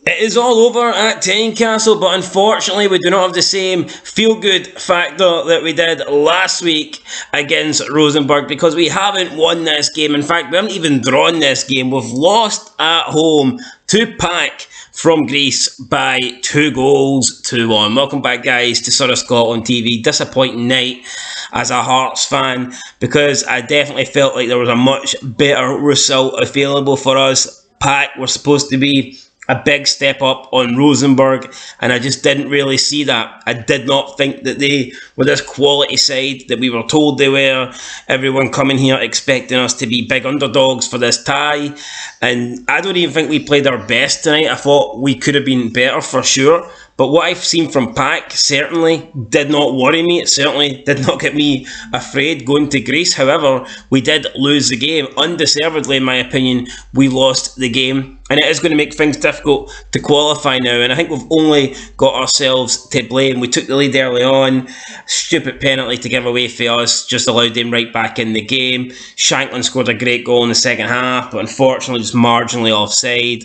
It is all over at Tynecastle, but unfortunately we do not have the same feel-good factor that we did last week against Rosenborg, because we haven't won this game. In fact, we haven't even drawn this game. We've lost at home to Paok from Greece by 2-1. Welcome back, guys, to Sort of Scotland TV. Disappointing night as a Hearts fan, because I definitely felt like there was a much better result available for us. Paok were supposed to be a big step up on Rosenborg, and I just didn't really see that. I did not think that they were this quality side that we were told they were. Everyone coming here expecting us to be big underdogs for this tie, and I don't even think we played our best tonight. I thought we could have been better for sure, but what I've seen from Paok certainly did not worry me. It certainly did not get me afraid going to Greece. However, we did lose the game. Undeservedly, in my opinion, we lost the game. And it is going to make things difficult to qualify now. And I think we've only got ourselves to blame. We took the lead early on. Stupid penalty to give away for us. Just allowed them right back in the game. Shankland scored a great goal in the second half, but unfortunately just marginally offside.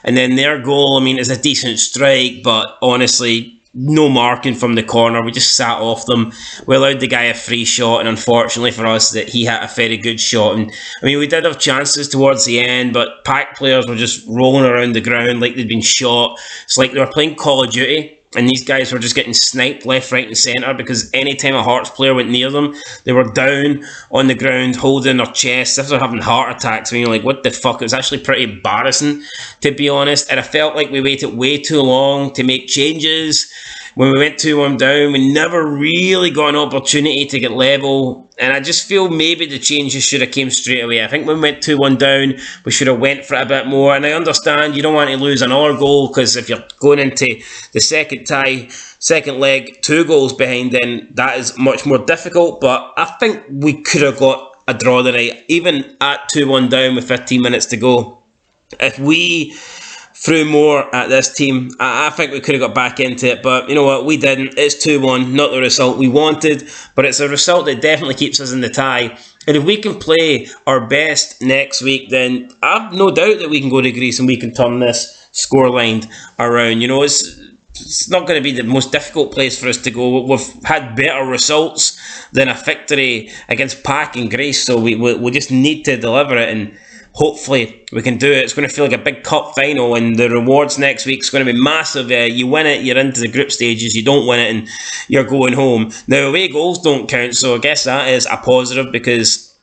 And then their goal, I mean, is a decent strike, but honestly, no marking from the corner. We just sat off them. We allowed the guy a free shot, and unfortunately for us, that he had a very good shot. And I mean, we did have chances towards the end, but Paok players were just rolling around the ground like they'd been shot. It's like they were playing Call of Duty, and these guys were just getting sniped left, right and centre, because any time a Hearts player went near them, they were down on the ground holding their chests as if they're having heart attacks. I mean, you're like, what the fuck? It was actually pretty embarrassing, to be honest, and I felt like we waited way too long to make changes. When we went 2-1 down, we never really got an opportunity to get level, and I just feel maybe the changes should have came straight away. I think when we went 2-1 down, we should have went for it a bit more, and I understand you don't want to lose another goal, because if you're going into the second leg, 2 goals behind, then that is much more difficult, but I think we could have got a draw tonight, even at 2-1 down with 15 minutes to go. If we threw more at this team, I think we could have got back into it, but you know what, we didn't. It's 2-1, not the result we wanted, but it's a result that definitely keeps us in the tie. And if we can play our best next week, then I've no doubt that we can go to Greece and we can turn this scoreline around. You know, it's not going to be the most difficult place for us to go. We've had better results than a victory against Paok in Greece, so we just need to deliver it, and hopefully we can do it. It's going to feel like a big cup final, and the rewards next week is going to be massive. You win it, you're into the group stages. You don't win it, and you're going home. Now, away goals don't count, so I guess that is a positive, because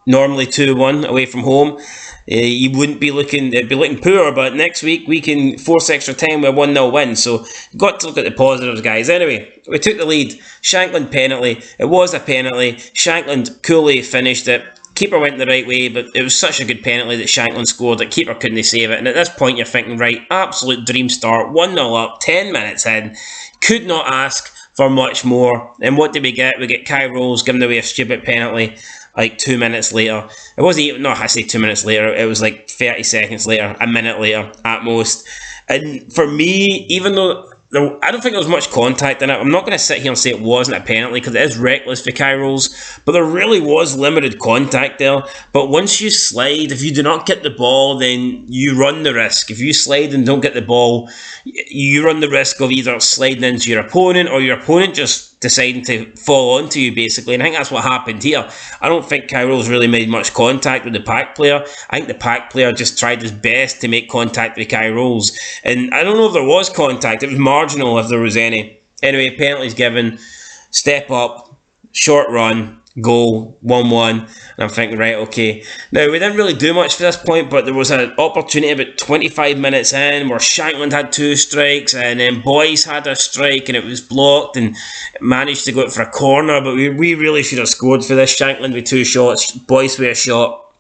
normally 2-1 away from home, you wouldn't be looking, it'd be looking poor, but next week we can force extra time with a 1-0 win, so you've got to look at the positives, guys. Anyway, we took the lead. Shankland penalty. It was a penalty. Shankland coolly finished it. Keeper went the right way, but it was such a good penalty that Shankland scored that keeper couldn't save it. And at this point, you're thinking, right, absolute dream start, 1-0 up, 10 minutes in, could not ask for much more. And what did we get? We get Kai Rose giving away a stupid penalty like 2 minutes later. It wasn't even, no, I say 2 minutes later, it was like 30 seconds later, a minute later at most. And for me, even though I don't think there was much contact in it, I'm not going to sit here and say it wasn't a penalty, because it is reckless for Kairos, but there really was limited contact there. But once you slide, if you do not get the ball, then you run the risk. If you slide and don't get the ball, you run the risk of either sliding into your opponent, or your opponent just deciding to fall onto you, basically. And I think that's what happened here. I don't think Kairos really made much contact with the Paok player. I think the Paok player just tried his best to make contact with Kairos. And I don't know if there was contact. It was marginal if there was any. Anyway, penalties given. Step up. Short run. Goal. 1-1. And I'm thinking, right, okay. Now, we didn't really do much for this point, but there was an opportunity about 25 minutes in where Shankland had 2 strikes, and then Boyce had a strike, and it was blocked, and managed to go out for a corner, but we really should have scored for this. Shankland with 2 shots, Boyce with a shot.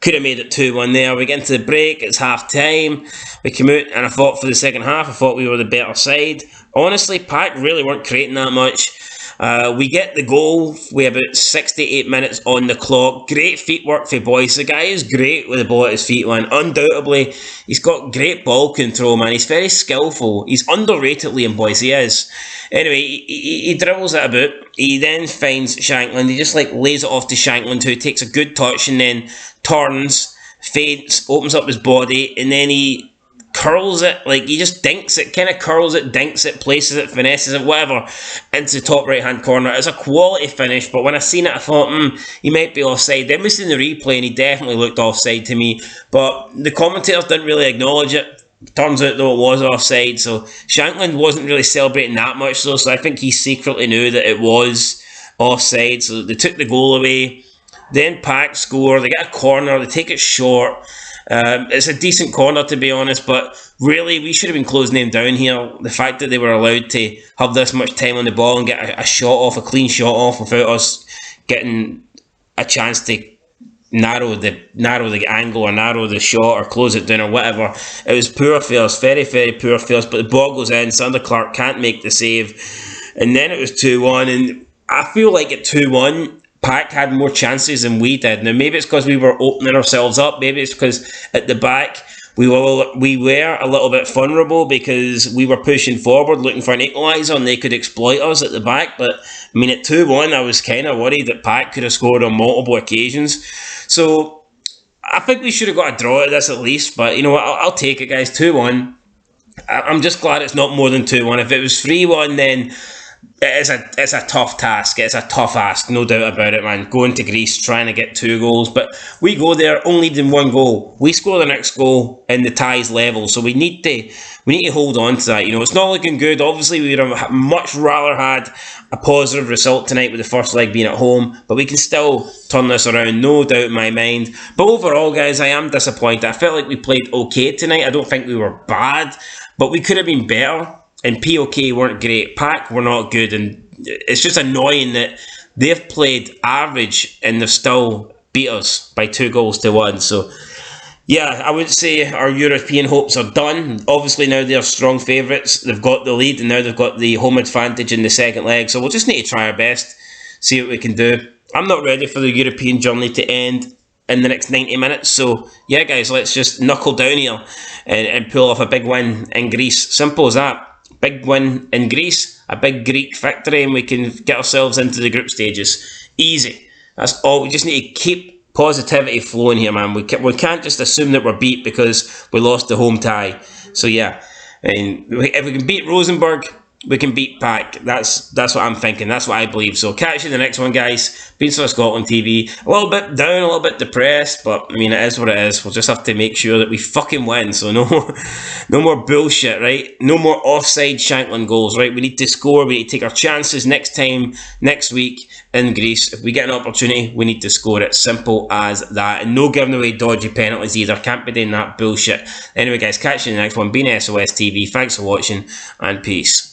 Could have made it 2-1 there. We get into the break, it's half time. We come out, and I thought for the second half, I thought we were the better side. Honestly, Paok really weren't creating that much. We get the goal. We have about 68 minutes on the clock. Great feet work for Boyce. The guy is great with the ball at his feet, man. Undoubtedly, he's got great ball control, man. He's very skillful. He's underrated, Liam Boyce. He is. Anyway, he dribbles it about. He then finds Shankland. He just lays it off to Shankland, who takes a good touch and then turns, feints, opens up his body, and then he curls it, like he just dinks it, kind of curls it, dinks it, places it, finesses it, whatever, into the top right hand corner. It's a quality finish, but when I seen it I thought, he might be offside. Then we seen the replay and he definitely looked offside to me, but the commentators didn't really acknowledge it. Turns out though it was offside, so Shankland wasn't really celebrating that much though, so I think he secretly knew that it was offside, so they took the goal away. Then Paok score, they get a corner, they take it short. It's a decent corner to be honest, but really we should have been closing them down here. The fact that they were allowed to have this much time on the ball and get a shot off, a clean shot off, without us getting a chance to narrow the angle or narrow the shot or close it down or whatever. It was poor first, very, very poor first, but the ball goes in, Sander Clark can't make the save, and then it was 2-1, and I feel like at 2-1, Paok had more chances than we did. Now maybe it's because we were opening ourselves up, maybe it's because at the back we were a little bit vulnerable because we were pushing forward looking for an equaliser and they could exploit us at the back. But I mean, at 2-1 I was kind of worried that Paok could have scored on multiple occasions, so I think we should have got a draw at this at least. But you know what, I'll take it, guys. 2-1. I'm just glad it's not more than 2-1. If it was 3-1, then it's a tough task. It's a tough ask, no doubt about it, man. Going to Greece, trying to get 2 goals, but we go there only needing 1 goal. We score the next goal and the tie's level, so we need to hold on to that. You know, it's not looking good. Obviously, we would have much rather had a positive result tonight with the first leg being at home, but we can still turn this around, no doubt in my mind. But overall, guys, I am disappointed. I felt like we played okay tonight. I don't think we were bad, but we could have been better. And Paok weren't great, Paok were not good, and it's just annoying that they've played average and they've still beat us by 2-1. So yeah, I would say our European hopes are done. Obviously now they're strong favourites, they've got the lead and now they've got the home advantage in the second leg, so we'll just need to try our best, see what we can do. I'm not ready for the European journey to end in the next 90 minutes, so yeah guys, let's just knuckle down here and pull off a big win in Greece. Simple as that. Big win in Greece, a big Greek victory, and we can get ourselves into the group stages. Easy. That's all. We just need to keep positivity flowing here, man. We can't just assume that we're beat because we lost the home tie. So yeah, and if we can beat Rosenborg, we can beat Paok. That's what I'm thinking. That's what I believe. So catch you in the next one, guys. Been Sort of Scotland TV. A little bit down, a little bit depressed, but I mean, it is what it is. We'll just have to make sure that we fucking win. So no more bullshit, right? No more offside Shankland goals, right? We need to score. We need to take our chances next time, next week in Greece. If we get an opportunity, we need to score it. Simple as that. And no giving away dodgy penalties either. Can't be doing that bullshit. Anyway, guys, catch you in the next one. Been SOS TV. Thanks for watching and peace.